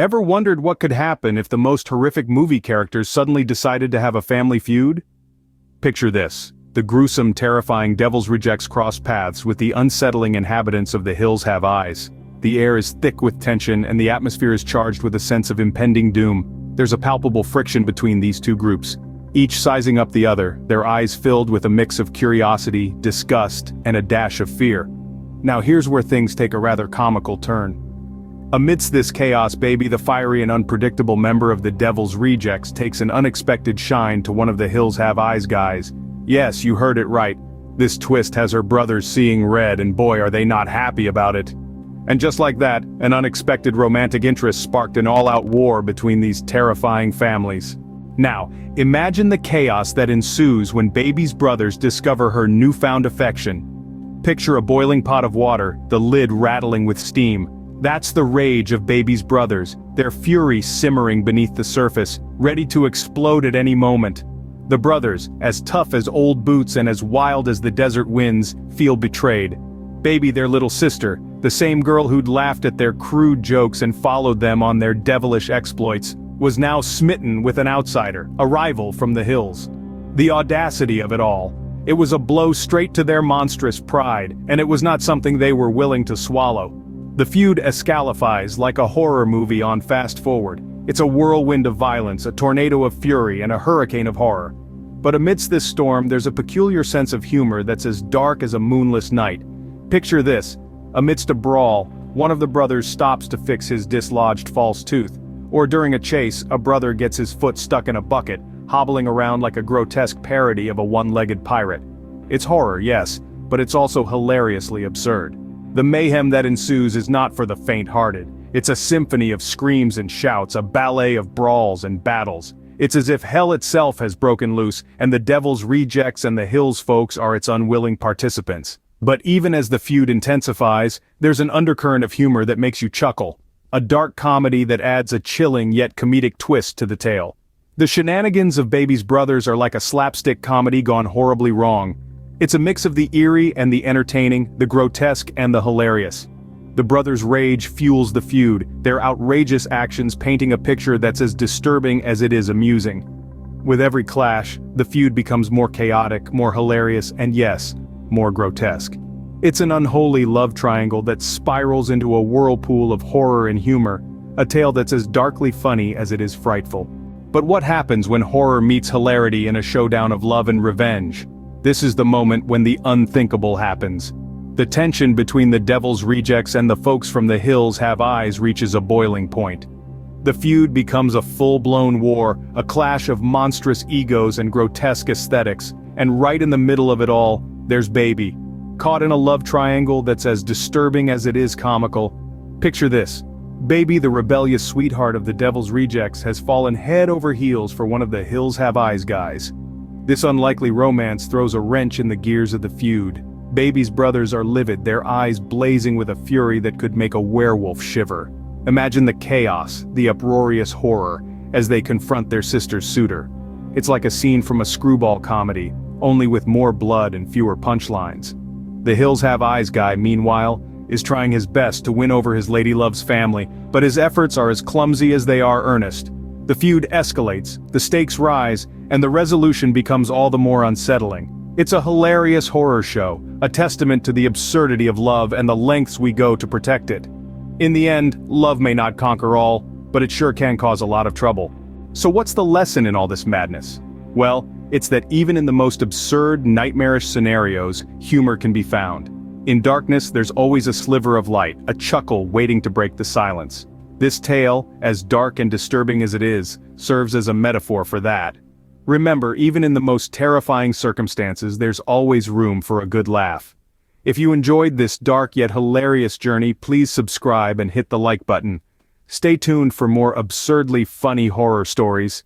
Ever wondered what could happen if the most horrific movie characters suddenly decided to have a family feud? Picture this: the gruesome, terrifying Devil's Rejects cross paths with the unsettling inhabitants of The Hills Have Eyes. The air is thick with tension and the atmosphere is charged with a sense of impending doom. There's a palpable friction between these two groups, each sizing up the other, their eyes filled with a mix of curiosity, disgust, and a dash of fear. Now here's where things take a rather comical turn. Amidst this chaos, Baby, the fiery and unpredictable member of the Devil's Rejects, takes an unexpected shine to one of the Hills Have Eyes guys. Yes, you heard it right. This twist has her brothers seeing red, and boy are they not happy about it. And just like that, an unexpected romantic interest sparked an all-out war between these terrifying families. Now, imagine the chaos that ensues when Baby's brothers discover her newfound affection. Picture a boiling pot of water, the lid rattling with steam. That's the rage of Baby's brothers, their fury simmering beneath the surface, ready to explode at any moment. The brothers, as tough as old boots and as wild as the desert winds, feel betrayed. Baby, their little sister, the same girl who'd laughed at their crude jokes and followed them on their devilish exploits, was now smitten with an outsider, a rival from the hills. The audacity of it all. It was a blow straight to their monstrous pride, and it was not something they were willing to swallow. The feud escalafies like a horror movie on fast forward. It's a whirlwind of violence, a tornado of fury, and a hurricane of horror. But amidst this storm, there's a peculiar sense of humor that's as dark as a moonless night. Picture this: amidst a brawl, one of the brothers stops to fix his dislodged false tooth. Or during a chase, a brother gets his foot stuck in a bucket, hobbling around like a grotesque parody of a one-legged pirate. It's horror, yes, but it's also hilariously absurd. The mayhem that ensues is not for the faint-hearted. It's a symphony of screams and shouts, a ballet of brawls and battles. It's as if hell itself has broken loose, and the Devil's Rejects and the Hills folks are its unwilling participants. But even as the feud intensifies, there's an undercurrent of humor that makes you chuckle. A dark comedy that adds a chilling yet comedic twist to the tale. The shenanigans of Baby's brothers are like a slapstick comedy gone horribly wrong. It's a mix of the eerie and the entertaining, the grotesque and the hilarious. The brothers' rage fuels the feud, their outrageous actions painting a picture that's as disturbing as it is amusing. With every clash, the feud becomes more chaotic, more hilarious, and yes, more grotesque. It's an unholy love triangle that spirals into a whirlpool of horror and humor, a tale that's as darkly funny as it is frightful. But what happens when horror meets hilarity in a showdown of love and revenge? This is the moment when the unthinkable happens. The tension between the Devil's Rejects and the folks from the Hills Have Eyes reaches a boiling point. The feud becomes a full-blown war, a clash of monstrous egos and grotesque aesthetics, and right in the middle of it all, there's Baby. Caught in a love triangle that's as disturbing as it is comical. Picture this: Baby, the rebellious sweetheart of the Devil's Rejects, has fallen head over heels for one of the Hills Have Eyes guys. This unlikely romance throws a wrench in the gears of the feud. Baby's brothers are livid, their eyes blazing with a fury that could make a werewolf shiver. Imagine the chaos, the uproarious horror, as they confront their sister's suitor. It's like a scene from a screwball comedy, only with more blood and fewer punchlines. The Hills Have Eyes guy, meanwhile, is trying his best to win over his ladylove's family, but his efforts are as clumsy as they are earnest. The feud escalates, the stakes rise, and the resolution becomes all the more unsettling. It's a hilarious horror show, a testament to the absurdity of love and the lengths we go to protect it. In the end, love may not conquer all, but it sure can cause a lot of trouble. So what's the lesson in all this madness? Well, it's that even in the most absurd, nightmarish scenarios, humor can be found. In darkness, there's always a sliver of light, a chuckle waiting to break the silence. This tale, as dark and disturbing as it is, serves as a metaphor for that. Remember, even in the most terrifying circumstances, there's always room for a good laugh. If you enjoyed this dark yet hilarious journey, please subscribe and hit the like button. Stay tuned for more absurdly funny horror stories.